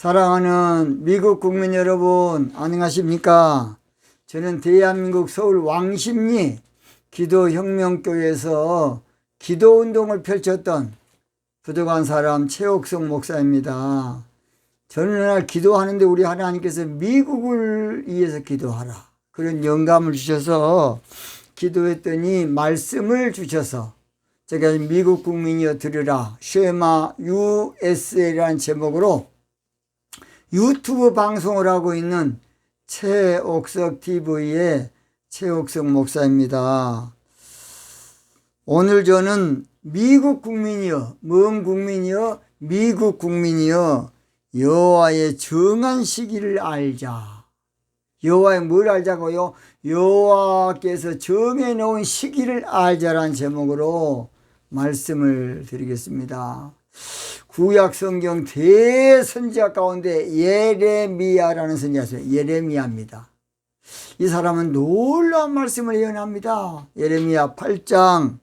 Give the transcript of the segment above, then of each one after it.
사랑하는 미국 국민 여러분, 안녕하십니까? 저는 대한민국 서울 왕십리 기도혁명교회에서 기도운동을 펼쳤던 부족한 사람 최옥성 목사입니다. 저는 오늘 기도하는데 우리 하나님께서 미국을 위해서 기도하라, 그런 영감을 주셔서 기도했더니 말씀을 주셔서 제가 미국 국민이여 들으라, 쉐마 USA라는 제목으로 유튜브 방송을 하고 있는 최옥석 TV의 최옥석 목사입니다. 오늘 저는 미국 국민이여, 먼 국민이여, 미국 국민이여, 여호와의 정한 시기를 알자. 여호와의 뭘 알자고요? 여호와께서 정해놓은 시기를 알자라는 제목으로 말씀을 드리겠습니다. 구약 성경 대선지자 가운데 예레미야라는 선지자가 있어요. 예레미야입니다. 이 사람은 놀라운 말씀을 예언합니다. 예레미야 8장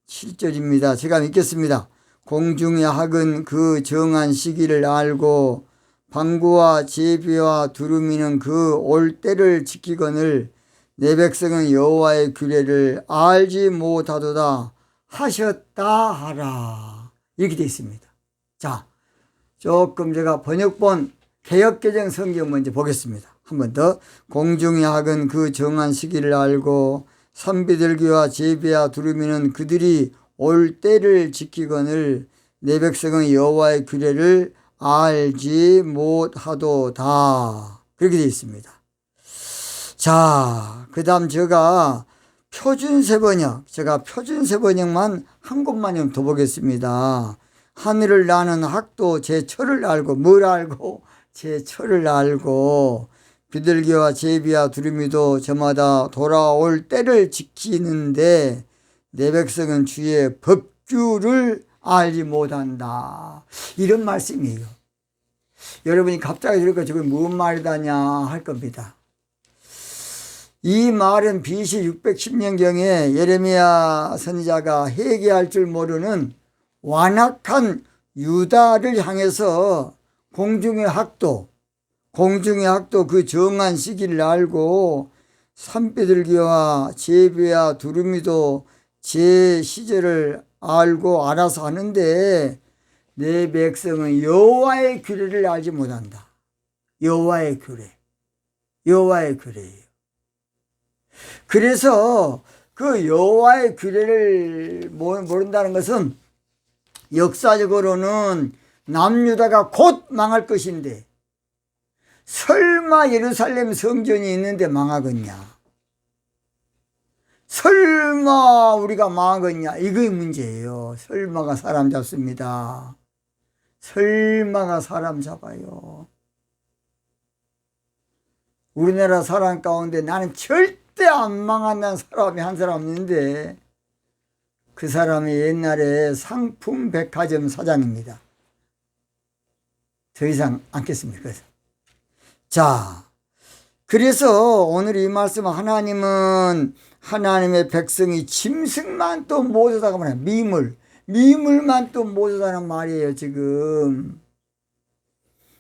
7절입니다. 제가 읽겠습니다. 공중의 학은 그 정한 시기를 알고 방구와 제비와 두루미는 그 올 때를 지키거늘 내 백성은 여호와의 규례를 알지 못하도다 하셨다 하라. 이렇게 되어 있습니다. 자, 조금 제가 번역본 개역개정 성경 먼저 보겠습니다. 한 번 더. 공중의 학은 그 정한 시기를 알고 산비둘기와 제비와 두루미는 그들이 올 때를 지키거늘 내 백성은 여호와의 규례를 알지 못하도다. 그렇게 되어 있습니다. 자, 그 다음 제가 표준세 번역만 한 곳만 더 보겠습니다. 하늘을 나는 학도 제 철을 알고, 뭘 알고? 제 철을 알고 비둘기와 제비와 두루미도 저마다 돌아올 때를 지키는데 내 백성은 주의 법규를 알지 못한다. 이런 말씀이에요. 여러분이 갑자기 들으니까 저게 무슨 말이다냐 할 겁니다. 이 말은 BC 610년경에 예레미야 선지자가 회개할 줄 모르는 완악한 유다를 향해서 공중의 학도 그 정한 시기를 알고 산비둘기와 제비와 두루미도 제 시절을 알고 알아서 하는데 내 백성은 여호와의 규례를 알지 못한다. 여호와의 규례예요. 그래서 그 여호와의 규례를 모른다는 것은 역사적으로는 남유다가 곧 망할 것인데 설마 예루살렘 성전이 있는데 망하겠냐? 설마 우리가 망하겠냐? 이게 문제예요. 설마가 사람 잡습니다. 설마가 사람 잡아요. 우리나라 사람 가운데 나는 절대 안 망한다는 사람이 한 사람 있는데 그 사람이 옛날에 상품 백화점 사장입니다. 더 이상 않겠습니다. 자, 그래서 오늘 이 말씀, 하나님은 하나님의 백성이 짐승만 또 못하다가 말이에요. 미물만 또 못하다는 말이에요. 지금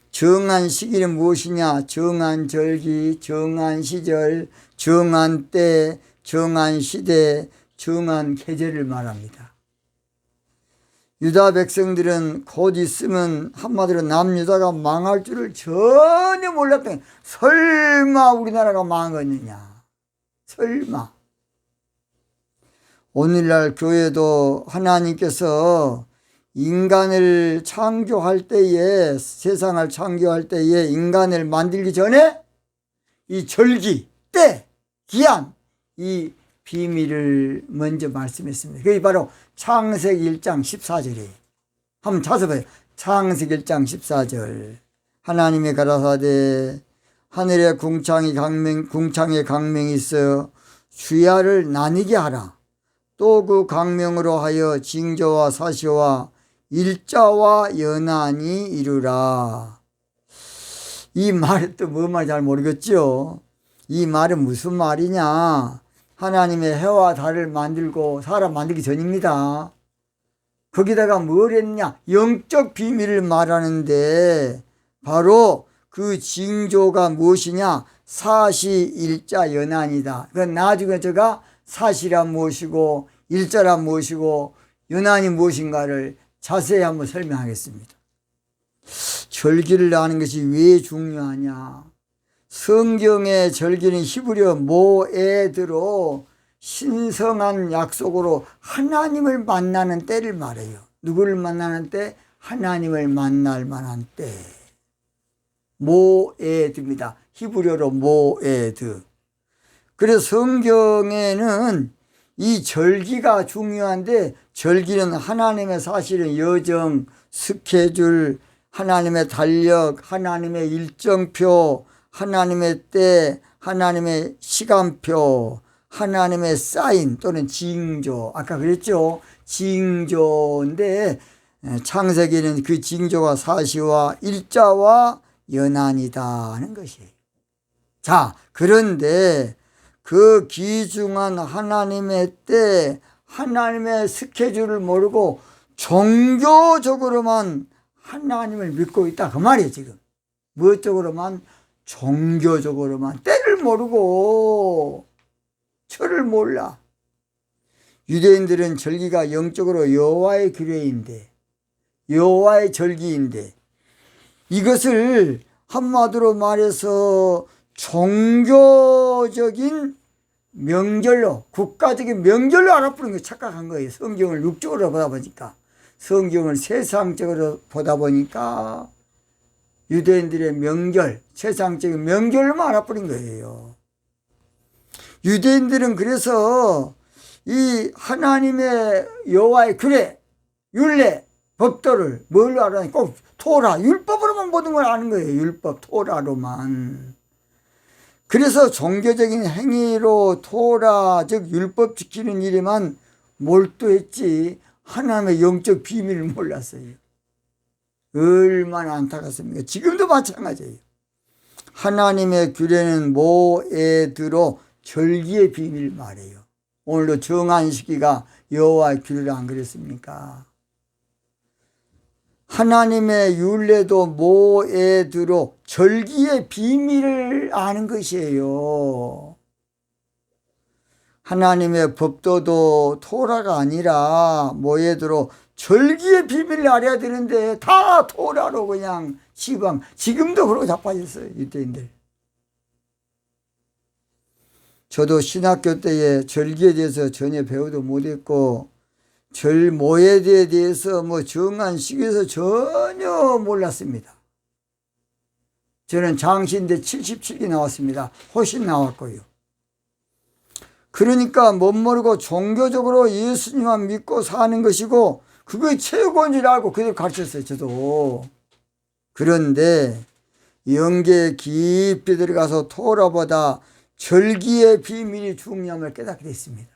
정한 시기는 무엇이냐? 정한 절기, 정한 시절, 정한 때, 정한 시대, 정한 계절을 말합니다. 유다 백성들은 곧 있으면 한마디로 남유다가 망할 줄을 전혀 몰랐던, 설마 우리나라가 망하겠느냐? 설마. 오늘날 교회도 하나님께서 인간을 창조할 때에, 세상을 창조할 때에 인간을 만들기 전에 이 절기, 때, 기한, 이 비밀을 먼저 말씀했습니다. 그게 바로 창세기 1장 14절이에요. 한번 찾아봐요. 창세기 1장 14절. 하나님이 가라사대 하늘에 궁창에 강명이 있어 주야를 나뉘게 하라. 또 그 강명으로 하여 징조와 사시와 일자와 연한이 이루라. 이 말은 또 뭐 말인지 잘 모르겠죠. 이 말은 무슨 말이냐? 하나님의 해와 달을 만들고 사람 만들기 전입니다. 거기다가 뭘 했냐? 영적 비밀을 말하는데 바로 그 징조가 무엇이냐? 사시 일자 연한이다. 그건 나중에 제가 사시란 무엇이고 일자란 무엇이고 연한이 무엇인가를 자세히 한번 설명하겠습니다. 절기를 아는 것이 왜 중요하냐? 성경의 절기는 히브리어 모에드로 신성한 약속으로 하나님을 만나는 때를 말해요. 누구를 만나는 때? 하나님을 만날 만한 때. 모에드입니다. 히브리어로 모에드. 그래서 성경에는 이 절기가 중요한데, 절기는 하나님의 사실은 여정, 스케줄, 하나님의 달력, 하나님의 일정표, 하나님의 때, 하나님의 시간표, 하나님의 사인 또는 징조. 아까 그랬죠? 징조인데 창세기는 그 징조가 사시와 일자와 연한이다 하는 것이에요. 자, 그런데 그 귀중한 하나님의 때, 하나님의 스케줄을 모르고 종교적으로만 하나님을 믿고 있다 그 말이에요. 지금 무엇적으로만? 종교적으로만. 때를 모르고 철을 몰라. 유대인들은 절기가 영적으로 여호와의 규례인데, 여호와의 절기인데, 이것을 한마디로 말해서 종교적인 명절로, 국가적인 명절로 알아보는 거 착각한 거예요. 성경을 육적으로 보다 보니까, 성경을 세상적으로 보다 보니까 유대인들의 명절, 세상적인 명절로만 알아버린 거예요. 유대인들은 그래서 이 하나님의 여호와의 규례, 율례, 법도를 뭘로 알아요? 꼭 토라, 율법으로만 모든 걸 아는 거예요. 율법, 토라로만. 그래서 종교적인 행위로 토라, 즉 율법 지키는 일에만 몰두했지 하나님의 영적 비밀을 몰랐어요. 얼마나 안타깝습니까? 지금도 마찬가지예요. 하나님의 규례는 모에드로 절기의 비밀을 말해요. 오늘도 정한시기가 여호와의 규례를 안 그랬습니까? 하나님의 율례도 모에드로 절기의 비밀을 아는 것이에요. 하나님의 법도도 토라가 아니라 모에드로 절기의 비밀을 알아야 되는데 다 토라로 그냥 지금도 그러고 자빠졌어요. 유대인들. 저도 신학교 때에 절기에 대해서 전혀 배우도 못했고 모에드에 대해서 정한식에서 전혀 몰랐습니다. 저는 장신대 77기 나왔습니다. 훨씬 나왔고요. 그러니까 못 모르고 종교적으로 예수님만 믿고 사는 것이고 그게 최고인 줄 알고 그대로 가르쳤어요. 저도. 그런데 영계에 깊이 들어가서 토라보다 절기의 비밀이 중요함을 깨닫게 됐습니다.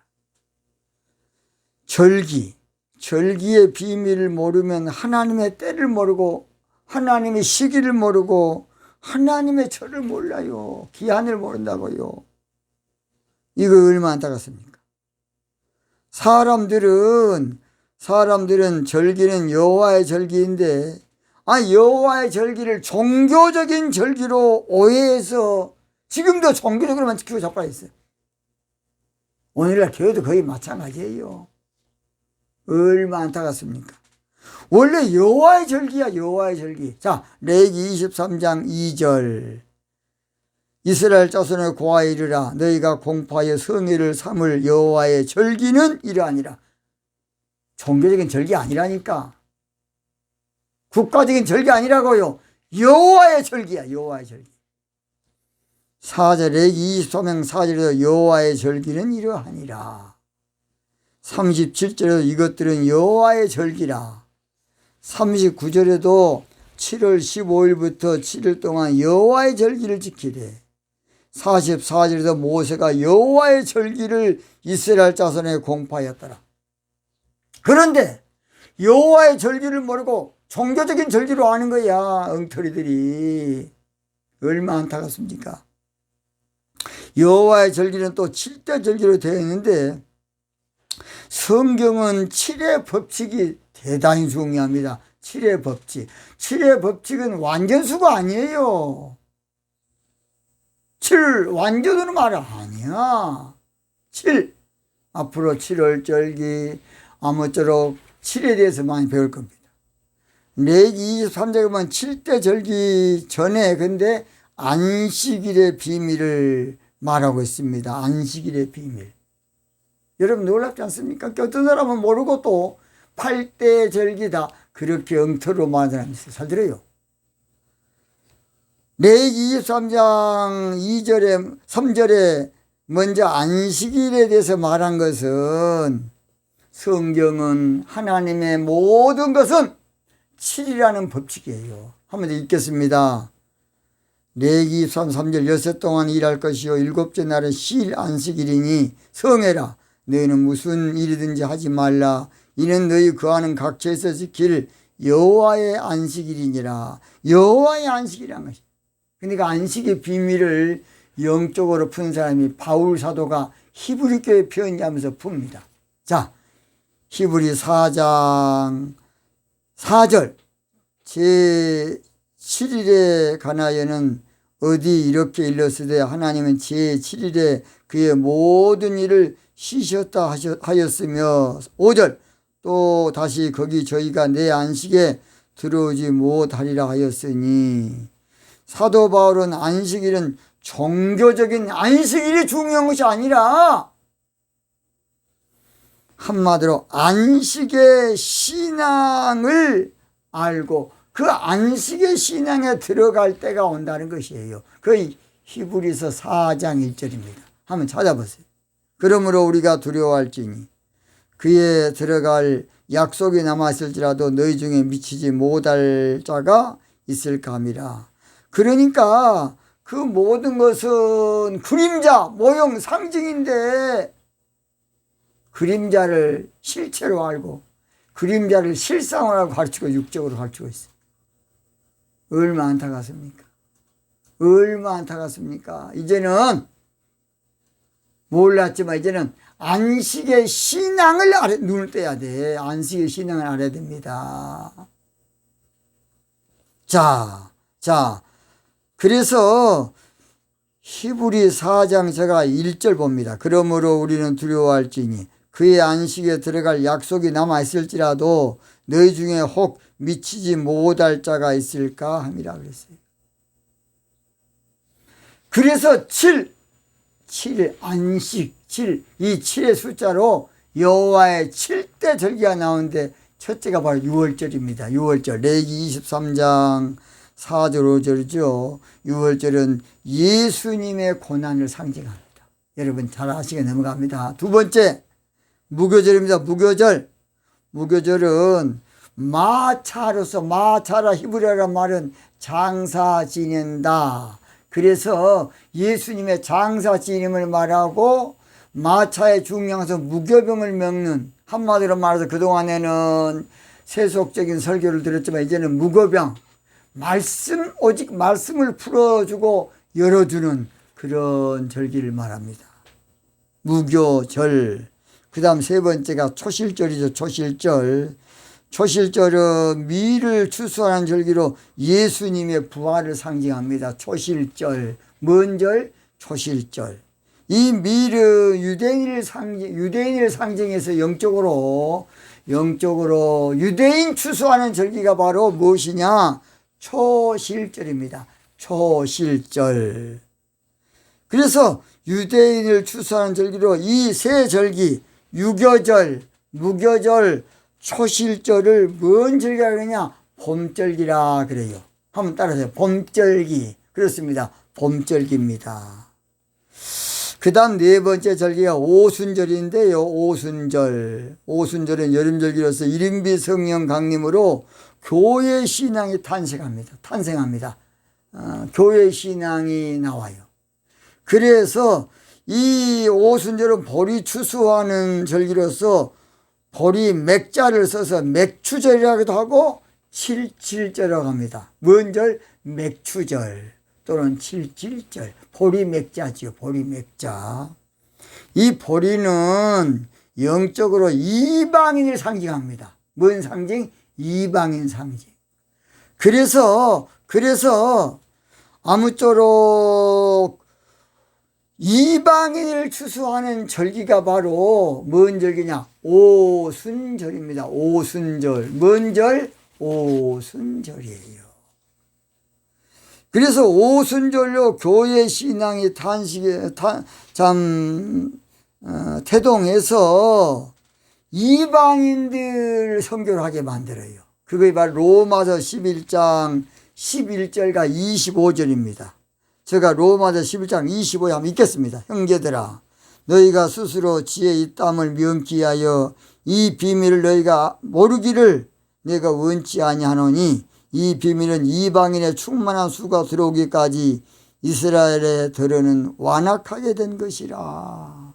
절기의 비밀을 모르면 하나님의 때를 모르고 하나님의 시기를 모르고 하나님의 철을 몰라요. 기한을 모른다고요. 이거 얼마나 안타깝습니까? 사람들은 절기는 여호와의 절기인데 여호와의 절기를 종교적인 절기로 오해해서 지금도 종교적으로만 지키고 자빠져 있어요. 오늘날 교회도 거의 마찬가지예요. 얼마나 안타깝습니까? 원래 여호와의 절기야, 여호와의 절기. 자, 레위기 23장 2절. 이스라엘 자손의 고하에 이르라. 너희가 공포하여 성회를 삼을 여호와의 절기는 이러하니라. 종교적인 절기 아니라니까. 국가적인 절기 아니라고요. 여호와의 절기야, 여호와의 절기. 4절에 23장 4절에도 여호와의 절기는 이러하니라. 37절에도 이것들은 여호와의 절기라. 39절에도 7월 15일부터 7일 동안 여호와의 절기를 지키래. 44절에도 모세가 여호와의 절기를 이스라엘 자손에 공포하였더라. 그런데 여호와의 절기를 모르고 종교적인 절기로 아는 거야. 엉터리들이. 얼마나 안타깝습니까? 여호와의 절기는 또 7대 절기로 되어 있는데 성경은 7의 법칙이 대단히 중요합니다. 칠의 법칙. 칠의 법칙은 완전수가 아니에요. 칠 완전으로 말 아니야. 칠. 앞으로 7월절기 아무쪼록 칠에 대해서 많이 배울 겁니다. 레위기 23장에 보면 7대 절기 전에 근데 안식일의 비밀을 말하고 있습니다. 안식일의 비밀. 여러분 놀랍지 않습니까? 어떤 사람은 모르고 또 8대 절기다 그렇게 엉터리로 말하는 사람이 있어요. 잘 들어요. 레위기 23장 2절에 3절에 먼저 안식일에 대해서 말한 것은 성경은 하나님의 모든 것은 7이라는 법칙이에요. 한번 더 읽겠습니다. 레위기 23절 여섯 동안 일할 것이요 일곱째 날은 쉴 안식일이니 성해라. 너희는 무슨 일이든지 하지 말라. 이는 너희 거하는 각처에서 지킬 여호와의 안식일이니라. 여호와의 안식이라는 것이. 그러니까 안식의 비밀을 영적으로 푼 사람이 바울 사도가 히브리 교회 편지하면서 풉니다. 자, 히브리 4장 4절 제7일에 관하여는 어디 이렇게 일렀으되 하나님은 제7일에 그의 모든 일을 쉬셨다 하였으며 5절 또 다시 거기 저희가 내 안식에 들어오지 못하리라 하였으니 사도 바울은 안식일은 종교적인 안식일이 중요한 것이 아니라 한마디로 안식의 신앙을 알고 그 안식의 신앙에 들어갈 때가 온다는 것이에요. 그 히브리서 4장 1절입니다. 한번 찾아보세요. 그러므로 우리가 두려워할지니 그에 들어갈 약속이 남아있을지라도 너희 중에 미치지 못할 자가 있을까 함이라. 그러니까 그 모든 것은 그림자, 모형, 상징인데 그림자를 실체로 알고 그림자를 실상으로 가르치고 육적으로 가르치고 있어요. 얼마나 안타깝습니까? 얼마나 안타깝습니까? 이제는 몰랐지만 이제는 안식의 신앙을 눈을 떼야 돼. 안식의 신앙을 알아야 됩니다. 자, 그래서 히브리 4장 제가 1절 봅니다. 그러므로 우리는 두려워할지니 그의 안식에 들어갈 약속이 남아있을지라도 너희 중에 혹 미치지 못할 자가 있을까 함이라 그랬어요. 그래서 7 안식 7 이 7의 숫자로 여호와의 7대 절기가 나오는데 첫째가 바로 6월절입니다. 6월절 레위기 23장 4절 5절이죠. 6월절은 예수님의 고난을 상징합니다. 여러분 잘 아시게 넘어갑니다. 두 번째 무교절입니다. 무교절은 마차로서 마차라 히브리어란 말은 장사 지낸다. 그래서 예수님의 장사 지냄을 말하고 마차의 중량에서 무교병을 먹는 한마디로 말해서 그동안에는 세속적인 설교를 들었지만 이제는 무교병 오직 말씀을 풀어주고 열어주는 그런 절기를 말합니다. 무교절. 그 다음 세 번째가 초실절이죠. 초실절은 미를 추수하는 절기로 예수님의 부활을 상징합니다. 초실절. 뭔 절? 초실절. 이 미를 유대인을 상징해서 영적으로 유대인 추수하는 절기가 바로 무엇이냐? 초실절입니다. 초실절. 그래서 유대인을 추수하는 절기로 이 세 절기 유교절, 무교절, 초실절을 뭔 절기라 그러냐? 봄절기라 그래요. 한번 따라하세요. 봄절기. 그렇습니다. 봄절기입니다. 그 다음 네 번째 절기가 오순절인데요. 오순절은 여름절기로서 일인비 성령 강림으로 교회 신앙이 탄생합니다. 교회 신앙이 나와요. 그래서 이 오순절은 보리 추수하는 절기로서 보리 맥자를 써서 맥추절이라고도 하고 칠칠절이라고 합니다. 뭔 절? 맥추절 또는 칠칠절. 보리 맥자지요. 보리 맥자. 이 보리는 영적으로 이방인을 상징합니다. 뭔 상징? 이방인 상징. 그래서 아무쪼록 이방인을 추수하는 절기가 바로 뭔 절기냐? 오순절입니다. 오순절. 뭔 절? 오순절이에요. 그래서 오순절로 교회 신앙이 태동해서 이방인들 선교를 하게 만들어요. 그게 바로 로마서 11장 11절과 25절입니다. 제가 로마서 11장 25절 한번 읽겠습니다. 형제들아, 너희가 스스로 지혜 있담을 명기 하여 이 비밀을 너희가 모르기를 내가 원치 아니하노니, 이 비밀은 이방인의 충만한 수가 들어오기까지 이스라엘의 들어는 완악하게 된 것이라.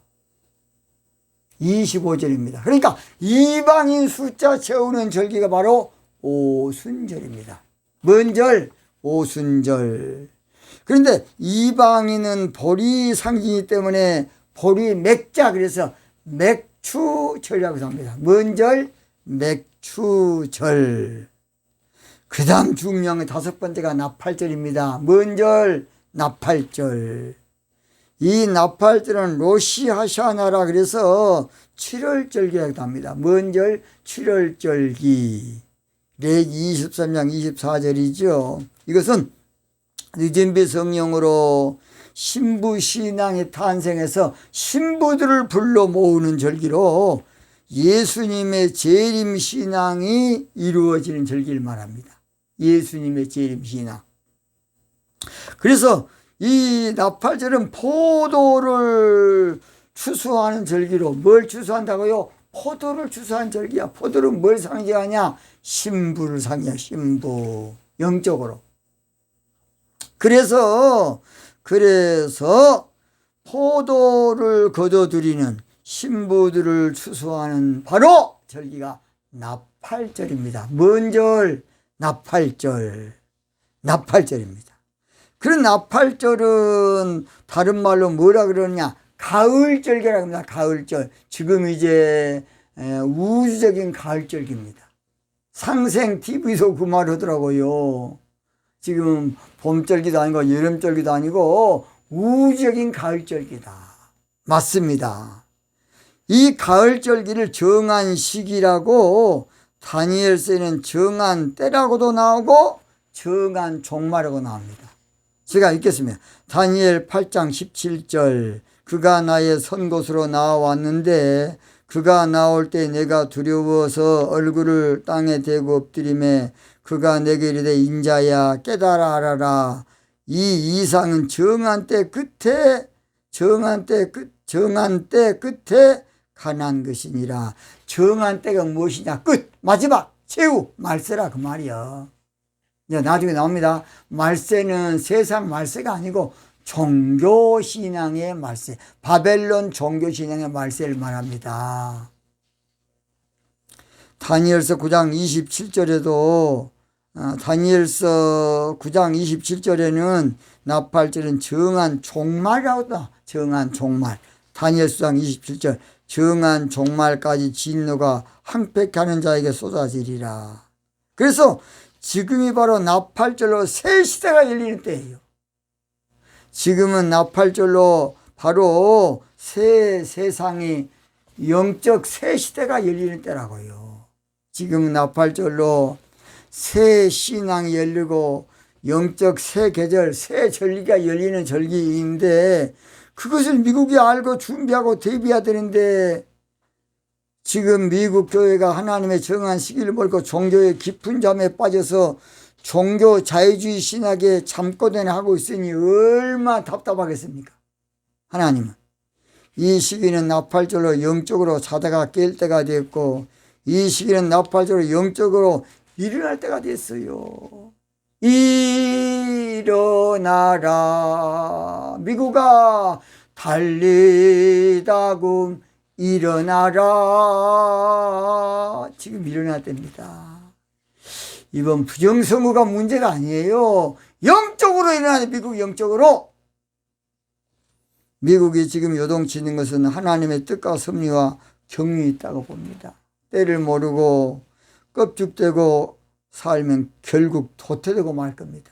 25절입니다. 그러니까 이방인 숫자 채우는 절기가 바로 오순절입니다. 뭔 절? 오순절. 그런데 이방인은 보리 상징이기 때문에 보리 맥자, 그래서 맥추절이라고 합니다. 뭔 절? 맥추절. 그 다음 중요한 다섯 번째가 나팔절입니다. 뭔 절? 나팔절. 이 나팔절은 로시하샤나라 그래서 7월절기라고 합니다. 뭔 절? 7월절기. 레기 23장 24절이죠. 이것은 늦은비 성령으로 신부신앙이 탄생해서 신부들을 불러 모으는 절기로 예수님의 재림신앙이 이루어지는 절기를 말합니다. 예수님의 재림신앙. 그래서 이 나팔절은 포도를 추수하는 절기로, 뭘 추수한다고요? 포도를 추수하는 절기야. 포도는 뭘 상징하냐? 신부를 상징해. 신부. 영적으로. 그래서 포도를 거둬들이는 신부들을 추수하는 바로 절기가 나팔절입니다. 뭔 절? 나팔절. 나팔절입니다. 그런 나팔절은 다른 말로 뭐라 그러느냐? 가을절기라고 합니다. 가을절. 지금 이제 우주적인 가을절기입니다. 상생 TV에서 그 말 하더라고요. 지금 봄절기도 아니고 여름절기도 아니고 우주적인 가을절기다. 맞습니다. 이 가을절기를 정한 시기라고 다니엘서에는 정한 때라고도 나오고 정한 종말이라고 나옵니다. 제가 읽겠습니다. 다니엘 8장 17절. 그가 나의 선 곳으로 나와왔는데 그가 나올 때 내가 두려워서 얼굴을 땅에 대고 엎드리매 그가 내게 이르되 인자야 깨달아 알아라. 이 이상은 정한 때 끝에 가난 것이니라. 정한 때가 무엇이냐? 끝, 마지막, 최후, 말세라 그 말이야. 나중에 나옵니다. 말세는 세상 말세가 아니고 종교신앙의 말세, 바벨론 종교신앙의 말세를 말합니다. 다니엘서 9장 27절에도 다니엘서 9장 27절에는 나팔절은 정한 종말이라고 다. 정한 종말. 다니엘서 9장 27절. 정한 종말까지 진노가 항백하는 자에게 쏟아지리라. 그래서 지금이 바로 나팔절로 새 시대가 열리는 때예요. 지금은 나팔절로 바로 새 세상이 영적 새 시대가 열리는 때라고요. 지금은 나팔절로 새 신앙이 열리고 영적 새 계절, 새 절기가 열리는 절기인데 그것을 미국이 알고 준비하고 대비해야 되는데 지금 미국 교회가 하나님의 정한 시기를 몰고 종교의 깊은 잠에 빠져서 종교 자유주의 신학에 잠꼬대하고 있으니 얼마나 답답하겠습니까? 하나님은 이 시기는 나팔절로 영적으로 자다가 깰 때가 됐고 이 시기는 나팔절로 영적으로 일어날 때가 됐어요. 일어나라 미국아 달리다금 일어나라. 지금 일어날 때입니다. 이번 부정선거가 문제가 아니에요. 영적으로 일어나는 미국 영적으로. 미국이 지금 요동치는 것은 하나님의 뜻과 섭리와 경륜이 있다고 봅니다. 때를 모르고 껍죽되고 살면 결국 도태되고 말 겁니다.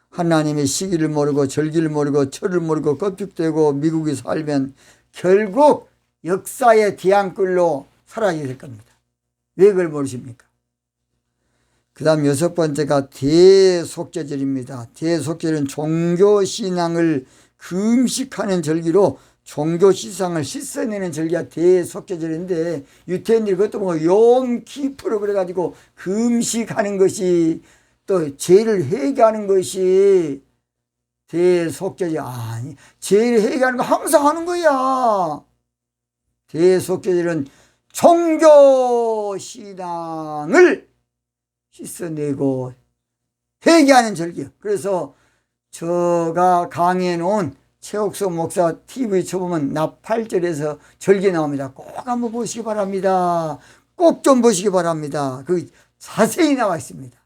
하나님의 시기를 모르고 절기를 모르고 철을 모르고 껍죽되고 미국이 살면 결국 역사의 뒤안길로 사라지게 될 겁니다. 왜 그걸 모르십니까? 그 다음 6번째가 대속죄절입니다. 대속죄절은 종교신앙을 금식하는 절기로 종교신앙을 씻어내는 절기가 대속죄절인데, 유태인들이 그것도 뭐 욤키프로 그래가지고 금식하는 것이 또 죄를 회개하는 것이 대속죄절. 아니, 죄를 회개하는 거 항상 하는 거야. 대속죄절은 종교신앙을 씻어내고 회개하는 절기요. 그래서 제가 강의해 놓은 최옥수 목사 TV 쳐보면 나팔절에서 절기 나옵니다. 꼭 한번 보시기 바랍니다. 꼭 좀 보시기 바랍니다. 그 자세히 나와 있습니다.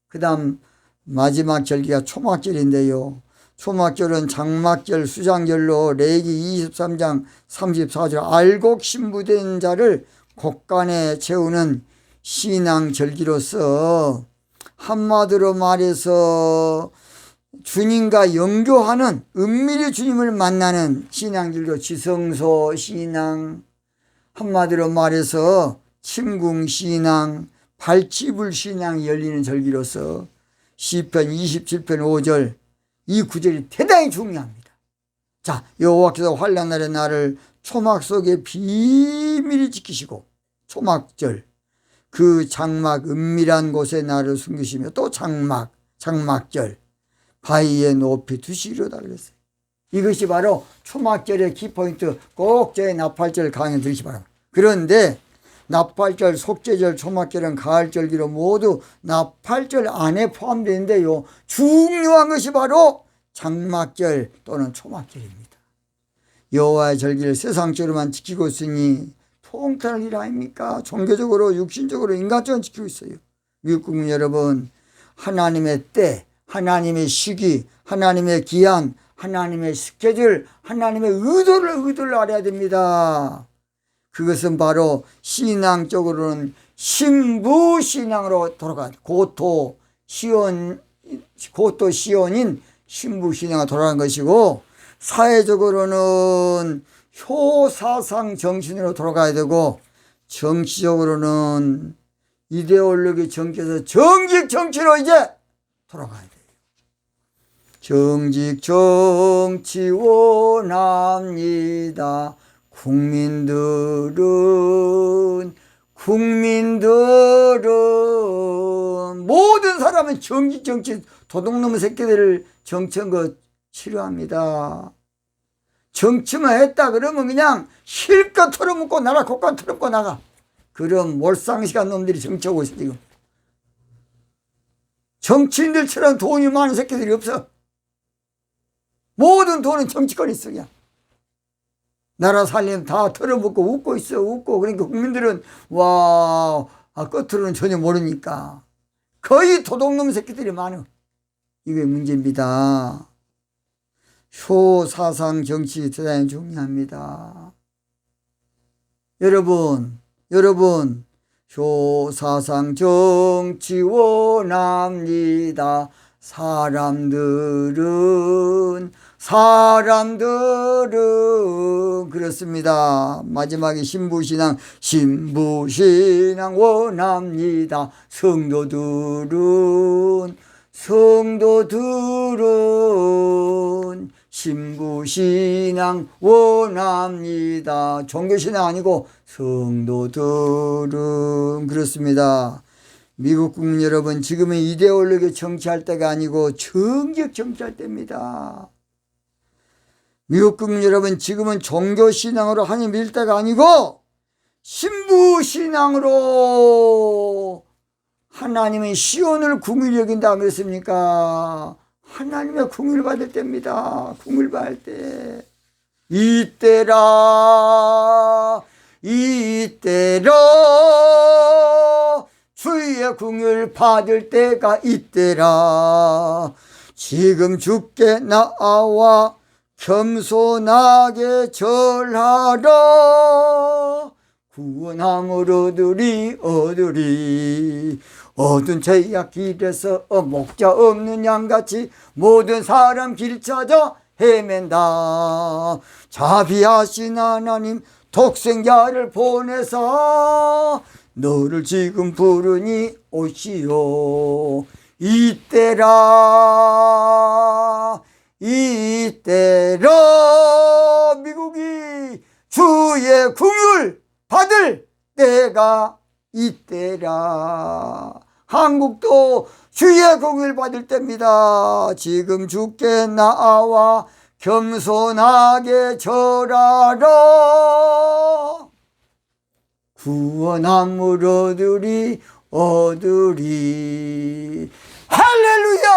그 다음 마지막 절기가 초막절인데요. 초막절은 장막절, 수장절로 레위기 23장 34절 알곡 신부된 자를 곳간에 채우는 신앙절기로서, 한마디로 말해서 주님과 연교하는, 은밀히 주님을 만나는 신앙절기로 지성소 신앙, 한마디로 말해서 침궁신앙, 발치불 신앙이 열리는 절기로서 시편 27편 5절 이 구절이 대단히 중요합니다. 자, 여호와께서 환난날의 나를 초막 속에 비밀히 지키시고, 초막절 그 장막 은밀한 곳에 나를 숨기시며, 또 장막절 바위에 높이 두시리로다 그랬어요. 이것이 바로 초막절의 키포인트. 꼭 제 나팔절 강의 들으시기 바랍니다. 그런데 나팔절, 속죄절, 초막절은 가을절기로 모두 나팔절 안에 포함되는데요, 중요한 것이 바로 장막절 또는 초막절입니다. 여호와의 절기를 세상적으로만 지키고 있으니 통탄할 일 아닙니까? 종교적으로, 육신적으로, 인간적으로 지키고 있어요. 미국 국민 여러분, 하나님의 때, 하나님의 시기, 하나님의 기한, 하나님의 스케줄, 하나님의 의도를 알아야 됩니다. 그것은 바로 신앙적으로는 신부신앙으로 돌아가요. 고토 시온인 신부신앙으로 돌아가는 것이고, 사회적으로는 효사상 정신으로 돌아가야 되고, 정치적으로는 이데올로기 정치에서 정직 정치로 이제 돌아가야 돼요. 정직 정치 원합니다. 국민들은 모든 사람은 정직 정치, 도둑놈의 새끼들을 정치한 거 싫어합니다. 정치만 했다 그러면 그냥 실컷 털어먹고 나가, 곳간 털어먹고 나가. 그런 몰상식한 놈들이 정치하고 있어 지금. 정치인들처럼 돈이 많은 새끼들이 없어. 모든 돈은 정치권이 있어 그냥. 나라 살림 다 털어먹고 웃고 있어, 웃고. 그러니까 국민들은 끝으로는 전혀 모르니까 거의 도둑놈 새끼들이 많아. 이게 문제입니다. 효사상 정치 대단히 중요합니다. 여러분, 효사상 정치 원합니다. 사람들은 그렇습니다. 마지막에 신부신앙 원합니다. 성도들은 신부신앙 원합니다. 종교신앙 아니고 성도들은. 그렇습니다. 미국 국민 여러분, 지금은 이데올로기 정치할 때가 아니고 정직 정치할 때입니다. 미국 국민 여러분, 지금은 종교신앙으로 하나님 믿을 때가 아니고 신부신앙으로 하나님의 시온을 궁휼히 여긴다 그랬습니까? 하나님의 궁휼을 받을 때입니다. 궁휼 받을 때. 이때라 주의 궁휼 받을 때가 이때라. 지금 주께 나와 겸손하게 절하라. 구원함을 얻으리 어두운 죄악 길에서 목자 없는 양같이 모든 사람 길 찾아 헤맨다. 자비하신 하나님 독생자를 보내사 너를 지금 부르니 오시오. 이때라 미국이 주의 긍휼 받을 때가 이때라. 한국도 주의 긍휼 받을 때입니다. 지금 주께 나와 겸손하게 절하라. 구원함을 얻으리 할렐루야.